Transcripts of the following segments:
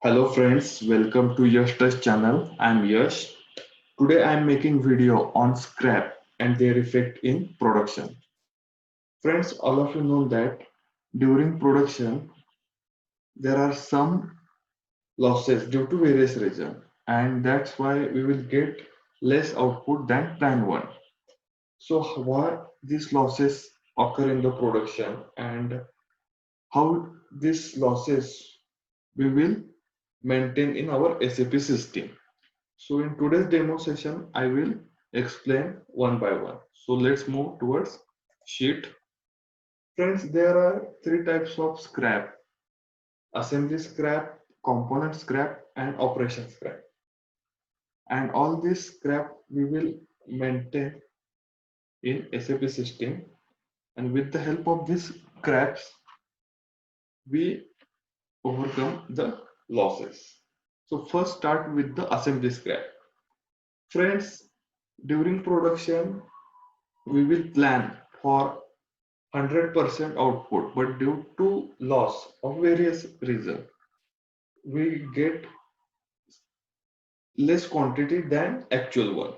Hello friends, welcome to Yash Touch channel. I'm Yash. Today I'm making video on scrap and their effect in production. Friends, all of you know that during production there are some losses due to various reasons, and that's why we will get less output than planned one. So why these losses occur in the production and how these losses we will maintain in our SAP system. So in today's demo session, I will explain one by one. So let's move towards sheet. Friends, there are three types of scrap: assembly scrap, component scrap, and operation scrap. And all this scrap we will maintain in SAP system. And with the help of these scraps, we overcome the losses. So first start with the assembly scrap. Friends, during production, we will plan for 100% output, but due to loss of various reasons, we get less quantity than actual one.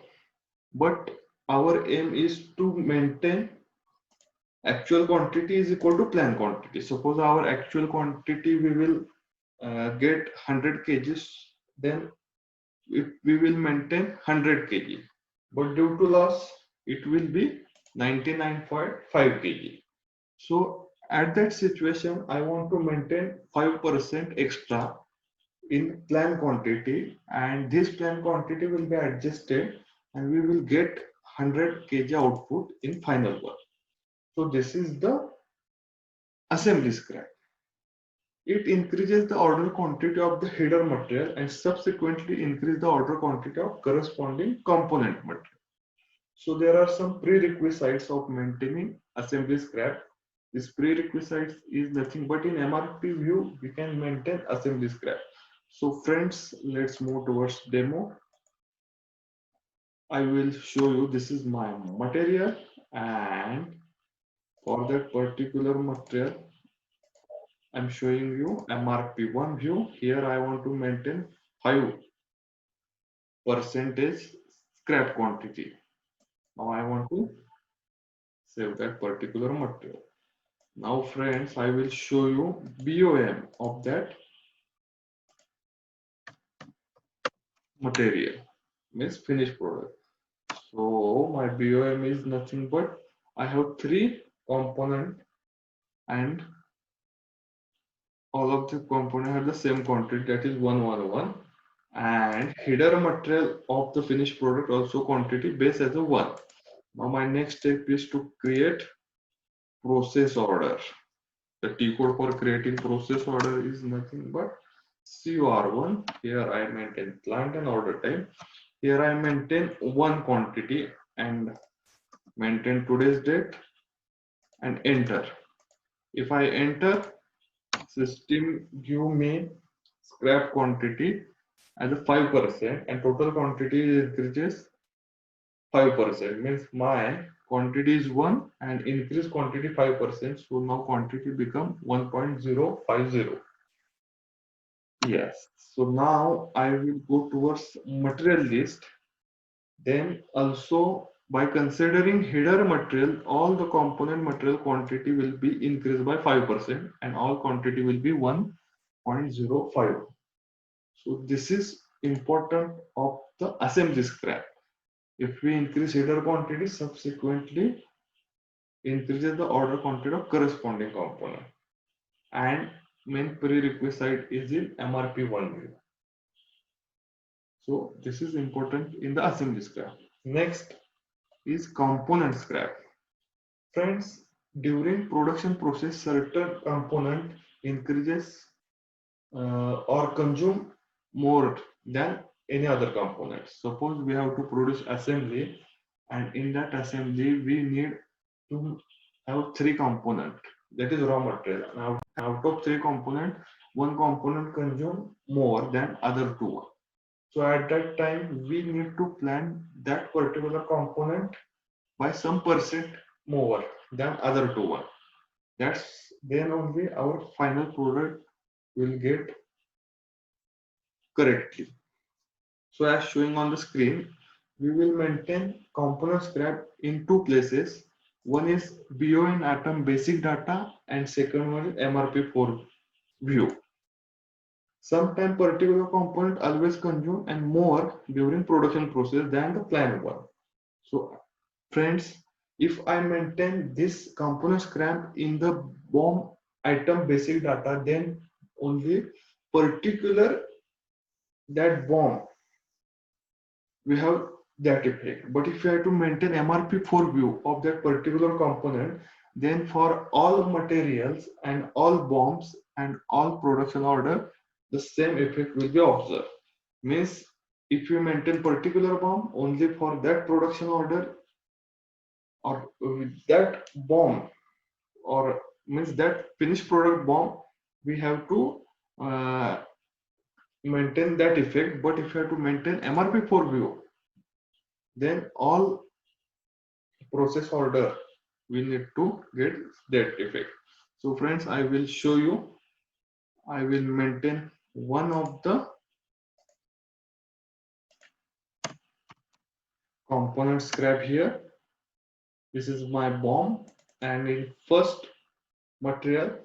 But our aim is to maintain actual quantity is equal to planned quantity. Suppose our actual quantity we will get 100 kgs, then we will maintain 100 kg. But due to loss, it will be 99.5 kg. So at that situation, I want to maintain 5% extra in planned quantity, and this planned quantity will be adjusted and we will get 100 kg output in final one. So this is the assembly scrap. It increases the order quantity of the header material and subsequently increase the order quantity of corresponding component material. So there are some prerequisites of maintaining assembly scrap. This prerequisites is nothing but in MRP view, we can maintain assembly scrap. So friends, let's move towards demo. I will show you this is my material, and for that particular material, I'm showing you MRP1 view. Here I want to maintain 5% scrap quantity. Now I want to save that particular material. Now friends, I will show you BOM of that material, means finished product. So my BOM is nothing but I have three component, and all of the component have the same quantity, that is 111, and header material of the finished product also quantity base as a 1. Now my next step is to create process order. The T code for creating process order is nothing but COR1. Here I maintain plant and order time. Here I maintain one quantity and maintain today's date and enter. If I enter, system give me scrap quantity as a 5% and total quantity increases 5%. Means my quantity is 1 and increase quantity 5%. So now quantity become 1.050. Yes. So now I will go towards material list. Then also by considering header material, all the component material quantity will be increased by 5% and all quantity will be 1.05. So this is important of the assembly scrap. If we increase header quantity, subsequently increases the order quantity of corresponding component. And main prerequisite is in MRP1 view. So this is important in the assembly scrap. Next is component scrap. Friends, during production process, certain component increases or consume more than any other component. Suppose we have to produce assembly, and in that assembly we need to have three component, that is raw material. Now out of three component, one component consume more than other two. So at that time we need to plan that particular component by some percent more than other two one. That's then only our final product will get correctly. So as showing on the screen, we will maintain component scrap in two places. One is BOM atom basic data and second one is MRP4 view. Sometimes particular component always consume and more during production process than the planned one. So friends, if I maintain this component scrap in the BOM item basic data, then only particular that BOM we have that effect. But if you have to maintain MRP4 view of that particular component, then for all materials and all BOMs and all production order, the same effect will be observed. Means if you maintain particular BOM only for that production order or that BOM or means that finished product BOM, we have to uh, maintain that effect. But if you have to maintain MRP4 view, then all process order we need to get that effect. So friends, I will show you. I will maintain one of the component scrap here. This is my BOM, and in first material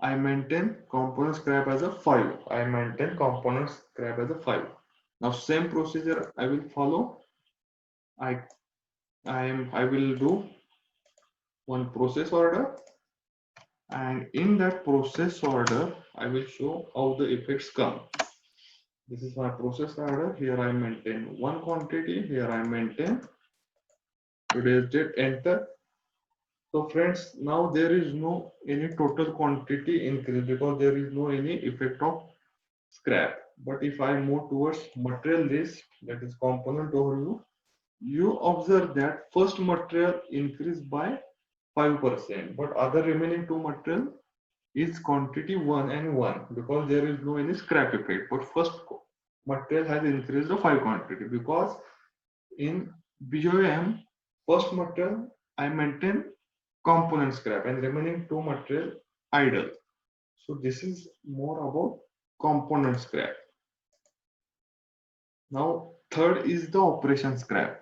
I maintain component scrap as a 5. I maintain component scrap as a 5. Now same procedure I will follow. I will do one process order, and in that process order I will show how the effects come. This is my process order. Here I maintain one quantity. Here I maintain today's date. Enter. So friends, now there is no any total quantity increase because there is no any effect of scrap. But if I move towards material list, that is component overview, you observe that first material increased by 5%, but other remaining two material is quantity 1 and 1 because there is no any scrap effect. But first material has increased the 5 quantity because in BOM first material I maintain component scrap and remaining two material idle. So this is more about component scrap. Now third is the operation scrap.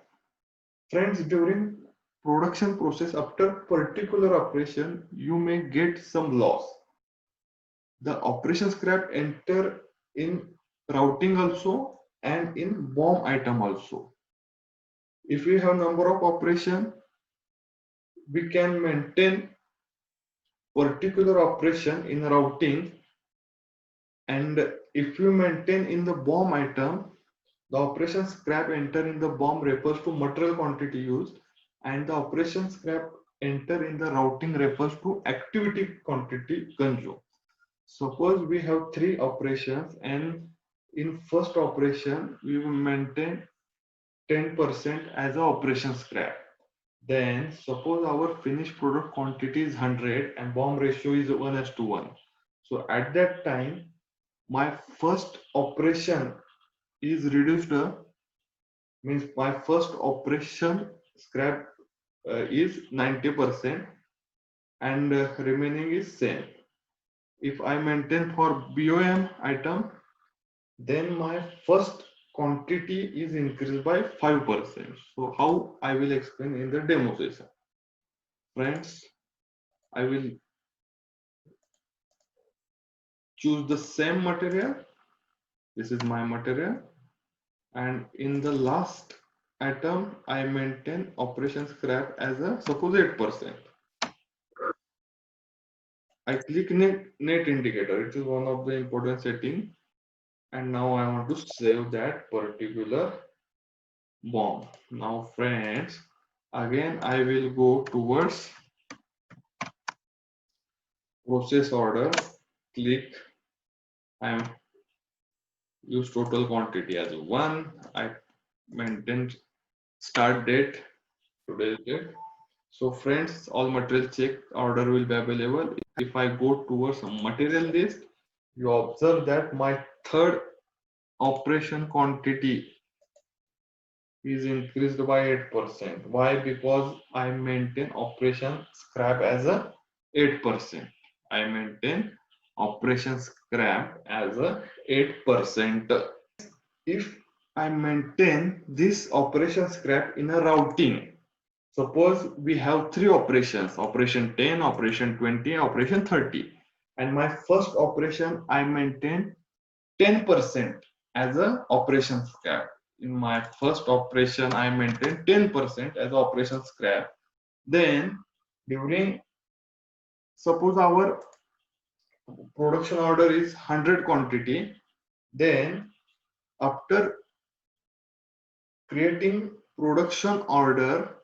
Friends, during production process after particular operation you may get some loss. The operation scrap enter in routing also and in BOM item also. If we have number of operation, we can maintain particular operation in routing, and if you maintain in the BOM item, the operation scrap enter in the BOM refers to material quantity used, and the operation scrap enter in the routing refers to activity quantity consumed. Suppose we have three operations, and in first operation we will maintain 10% as a operation scrap. Then suppose our finished product quantity is 100 and BOM ratio is 1:1. So at that time, my first operation is reduced, means my first operation scrap is 90% and remaining is same. If I maintain for BOM item, then my first quantity is increased by 5%. So how I will explain in the demo session. Friends, I will choose the same material. This is my material, and in the last item I maintain operation scrap as a suppose 8%. I click net indicator. It is one of the important setting, and now I want to save that particular BOM. Now friends, again I will go towards process order, click, I am use total quantity as 1. I maintain start date, today's date. So friends, all material check order will be available. If I go towards material list, you observe that my third operation quantity is increased by 8%. Why? Because I maintain operation scrap as a 8%. I maintain operation scrap scrap as a 8%. If I maintain this operation scrap in a routing, suppose we have three operations, operation 10, operation 20, operation 30, and my first operation I maintain 10% as a operation scrap. In my first operation I maintain 10% as operation scrap. Then during, suppose our production order is 100 quantity, then after creating production order,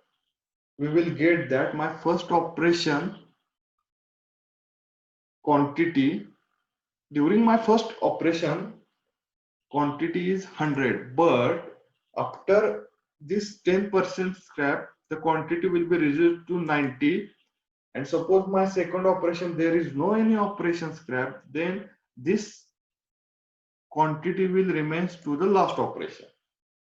we will get that my first operation quantity, during my first operation quantity is 100, but after this 10% scrap, the quantity will be reduced to 90. And suppose my second operation there is no any operation scrap, then this quantity will remains to the last operation.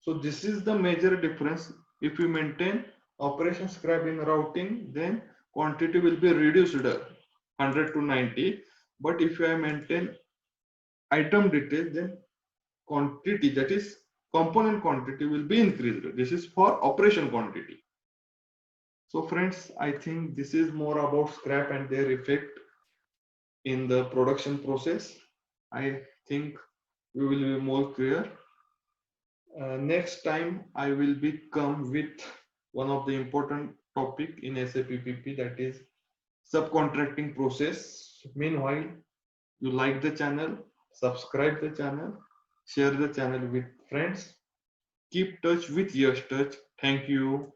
So this is the major difference. If we maintain operation scrap in routing, then quantity will be reduced 100 to 90. But if I maintain item detail, then quantity, that is component quantity, will be increased. This is for operation quantity. So friends, I think this is more about scrap and their effect in the production process. I think we will be more clear. Next time I will be come with one of the important topic in SAP PP, that is subcontracting process. Meanwhile, you like the channel, subscribe the channel, share the channel with friends. Keep touch with Yash Touch. Thank you.